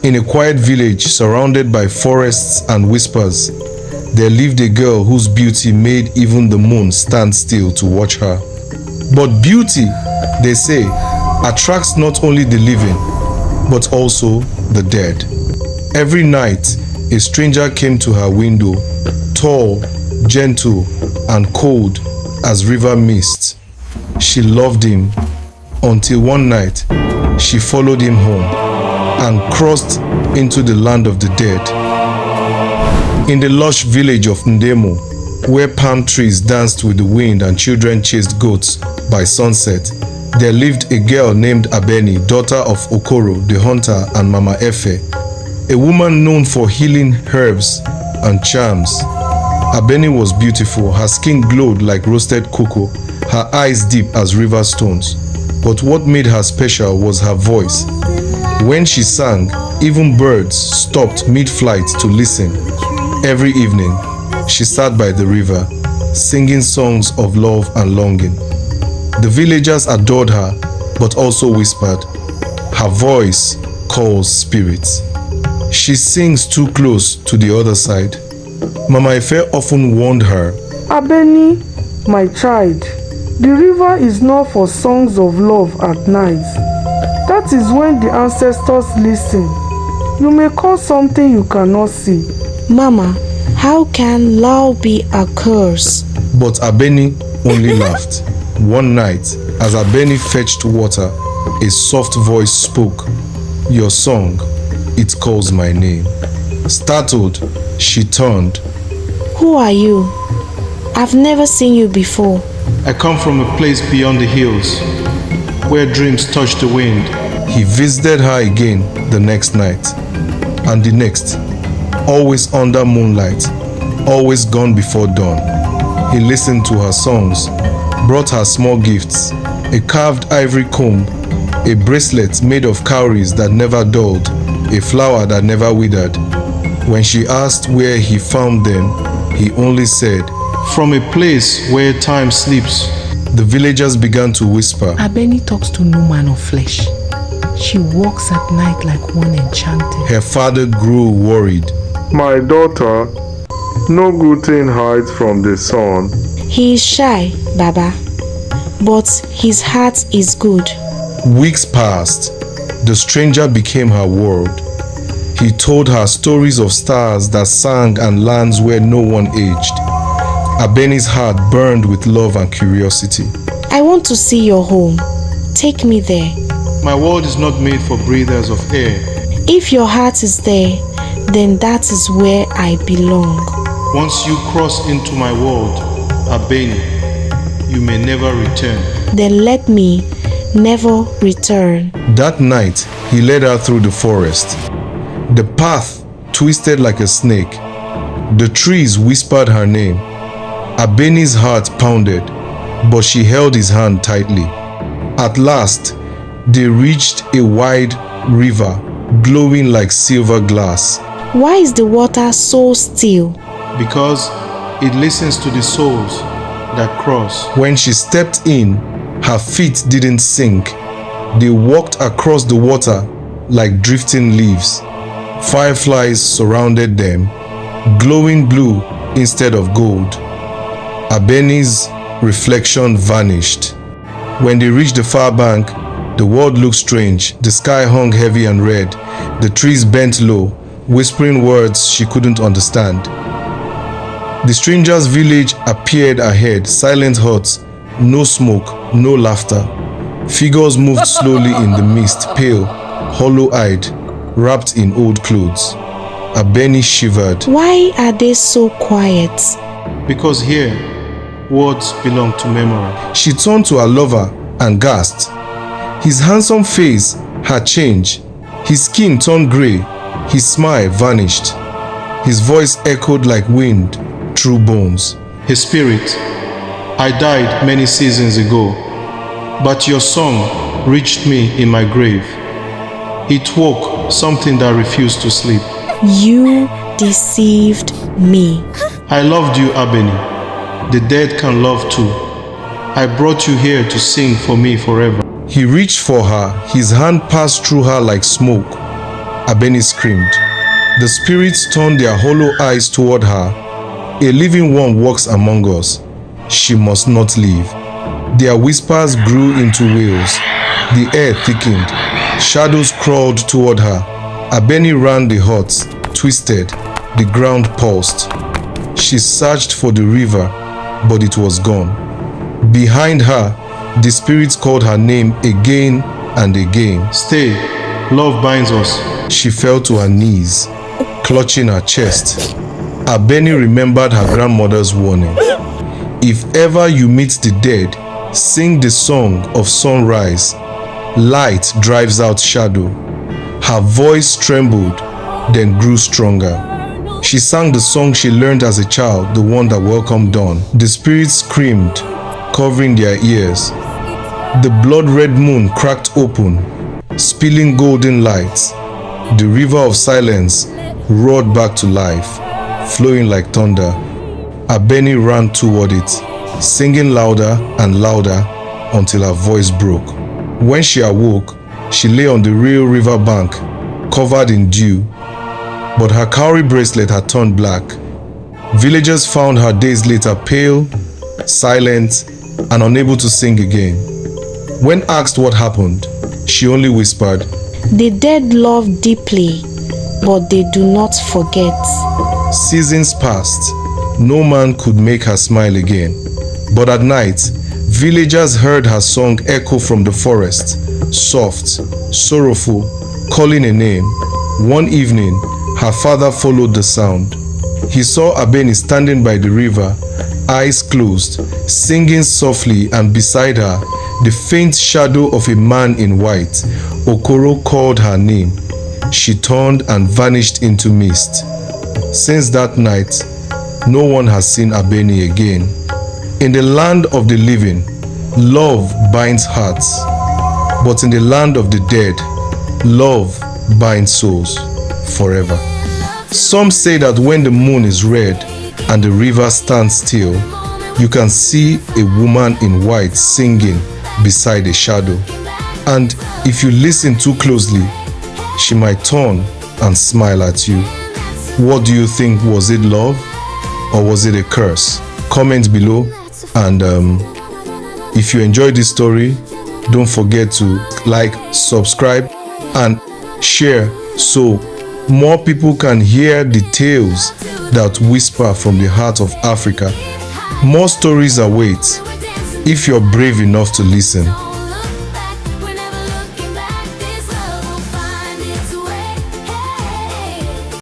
In a quiet village surrounded by forests and whispers, there lived a girl whose beauty made even the moon stand still to watch her. But beauty, they say, attracts not only the living, but also the dead. Every night, a stranger came to her window, tall, gentle, and cold as river mist. She loved him until one night she followed him home and crossed into the land of the dead. In the lush village of Ndemo, where palm trees danced with the wind and children chased goats by sunset, there lived a girl named Abeni, daughter of Okoro, the hunter, and Mama Efe, a woman known for healing herbs and charms. Abeni was beautiful. Her skin glowed like roasted cocoa, her eyes deep as river stones. But what made her special was her voice. When she sang, even birds stopped mid-flight to listen. Every evening, she sat by the river, singing songs of love and longing. The villagers adored her, but also whispered, "Her voice calls spirits. She sings too close to the other side." Mama Efe often warned her, "Abeni, my child, the river is not for songs of love at night. That is when the ancestors listen. You may call something you cannot see." Mama, how can love be a curse? But Abeni only laughed. One night, as Abeni fetched water, a soft voice spoke, "Your song, it calls my name." Startled, she turned. Who are you? I've never seen you before. "I come from a place beyond the hills, where dreams touch the wind." He visited her again the next night, and the next, always under moonlight, always gone before dawn. He listened to her songs, brought her small gifts, a carved ivory comb, a bracelet made of cowries that never dulled, a flower that never withered. When she asked where he found them, he only said, "From a place where time sleeps." The villagers began to whisper, "Abeni talks to no man of flesh. She walks at night like one enchanted." Her father grew worried. "My daughter, no good thing hides from the sun." He is shy, Baba, but his heart is good. Weeks passed. The stranger became her world. He told her stories of stars that sang and lands where no one aged. Abeni's heart burned with love and curiosity. I want to see your home. Take me there. "My world is not made for breathers of air." If your heart is there, then that is where I belong. "Once you cross into my world, Abeni, you may never return." Then let me never return. That night, he led her through the forest. The path twisted like a snake. The trees whispered her name. Abeni's heart pounded, but she held his hand tightly. At last, they reached a wide river, glowing like silver glass. Why is the water so still? "Because it listens to the souls that cross." When she stepped in, her feet didn't sink. They walked across the water like drifting leaves. Fireflies surrounded them, glowing blue instead of gold. Abeni's reflection vanished. When they reached the far bank, the world looked strange. The sky hung heavy and red. The trees bent low, whispering words she couldn't understand. The stranger's village appeared ahead, silent huts, no smoke, no laughter. Figures moved slowly in the mist, pale, hollow-eyed, wrapped in old clothes. Abeni shivered. Why are they so quiet? "Because here, words belong to memory." She turned to her lover and gasped. His handsome face had changed. His skin turned gray. His smile vanished. His voice echoed like wind through bones. "His spirit, I died many seasons ago, but your song reached me in my grave. It woke something that refused to sleep." You deceived me. "I loved you, Abeni. The dead can love too. I brought you here to sing for me forever." He reached for her. His hand passed through her like smoke. Abeni screamed. The spirits turned their hollow eyes toward her. A living one walks among us. She must not leave. Their whispers grew into wails. The air thickened. Shadows crawled toward her. Abeni ran the huts, twisted. The ground pulsed. She searched for the river, but it was gone. Behind her, the spirits called her name again and again. Stay, love binds us. She fell to her knees, clutching her chest. Abeni remembered her grandmother's warning. If ever you meet the dead, sing the song of sunrise. Light drives out shadow. Her voice trembled, then grew stronger. She sang the song she learned as a child, the one that welcomed dawn. The spirits screamed, covering their ears. The blood-red moon cracked open, spilling golden lights. The river of silence roared back to life, flowing like thunder. Abeni ran toward it, singing louder and louder until her voice broke. When she awoke, she lay on the real riverbank, covered in dew, but her cowrie bracelet had turned black. Villagers found her days later pale, silent, and unable to sing again. When asked what happened, she only whispered, The dead love deeply, but they do not forget. Seasons passed. No man could make her smile again. But at night, villagers heard her song echo from the forest, soft, sorrowful, calling a name. One evening, her father followed the sound. He saw Abeni standing by the river, eyes closed, singing softly, and beside her, the faint shadow of a man in white. Okoro called her name. She turned and vanished into mist. Since that night, no one has seen Abeni again. In the land of the living, love binds hearts. But in the land of the dead, love binds souls forever. Some say that when the moon is red and the river stands still, you can see a woman in white singing beside a shadow. And if you listen too closely, she might turn and smile at you. What do you think? Was it love or was it a curse? Comment below, and if you enjoyed this story, don't forget to like, subscribe, and share so more people can hear the tales that whisper from the heart of Africa. More stories await if you're brave enough to listen.